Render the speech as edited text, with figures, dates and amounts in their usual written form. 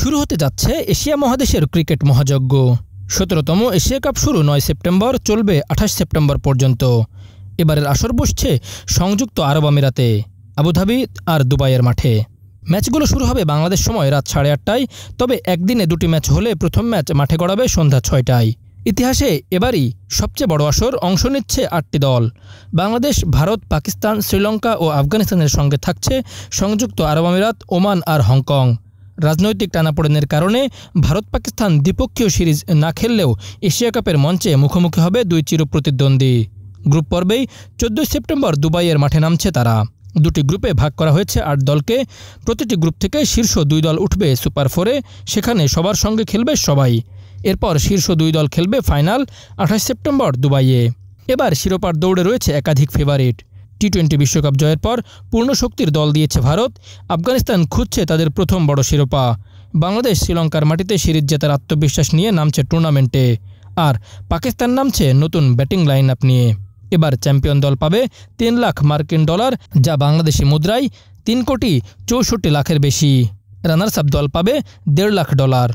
শুরু হতে যাচ্ছে এশিয়া মহাদেশের ক্রিকেট মহাযজ্ঞ। ১৭তম এশিয়া কাপ শুরু ৯ সেপ্টেম্বর, চলবে ২৮ সেপ্টেম্বর পর্যন্ত। এবারের আসর বসছে সংযুক্ত আরব আমিরাতে, আবুধাবি আর দুবাইয়ের মাঠে। ম্যাচগুলো শুরু হবে বাংলাদেশ সময় রাত ৮:৩০টায়। তবে একদিনে দুটি ম্যাচ হলে প্রথম ম্যাচ মাঠে গড়াবে সন্ধ্যা ৬টায়। ইতিহাসে এবারই সবচেয়ে বড় আসর, অংশ নিচ্ছে ৮টি দল। বাংলাদেশ, ভারত, পাকিস্তান, শ্রীলঙ্কা ও আফগানিস্তানের সঙ্গে থাকছে সংযুক্ত আরব আমিরাত, ওমান আর হংকং। রাজনৈতিক টানাপোড়েনের কারণে ভারত পাকিস্তান দ্বিপক্ষীয় সিরিজ না খেললেও এশিয়া কাপের মঞ্চে মুখোমুখি হবে দুই চিরপ্রতিদ্বন্দ্বী। গ্রুপ পর্বেই ১৪ সেপ্টেম্বর দুবাইয়ের মাঠে নামছে তারা। দুটি গ্রুপে ভাগ করা হয়েছে ৮ দলকে। প্রতিটি গ্রুপ থেকে শীর্ষ ২ দল উঠবে সুপার 4-এ, সেখানে সবার সঙ্গে খেলবে সবাই। এরপর শীর্ষ ২ দল খেলবে ফাইনাল ২৮ সেপ্টেম্বর দুবাইয়ে। এবার শিরোপার দৌড়ে রয়েছে একাধিক ফেভারিট। টি-20 বিশ্বকাপ জয়ের পর পূর্ণ শক্তির দল দিয়েছে ভারত। আফগানিস্তান খুঁজছে তাদের প্রথম বড় শিরোপা। বাংলাদেশ শ্রীলঙ্কার মাটিতে সিরিজ জেতার আত্মবিশ্বাস নিয়ে নামছে টুর্নামেন্টে। আর পাকিস্তান নামছে নতুন ব্যাটিং লাইন আপ নিয়ে। এবার চ্যাম্পিয়ন দল পাবে ৩ লাখ মার্কিন ডলার, যা বাংলাদেশি মুদ্রায় ৩ কোটি ৬৪ লাখের বেশি। রানার্স আপ দল পাবে ১.৫ লাখ ডলার।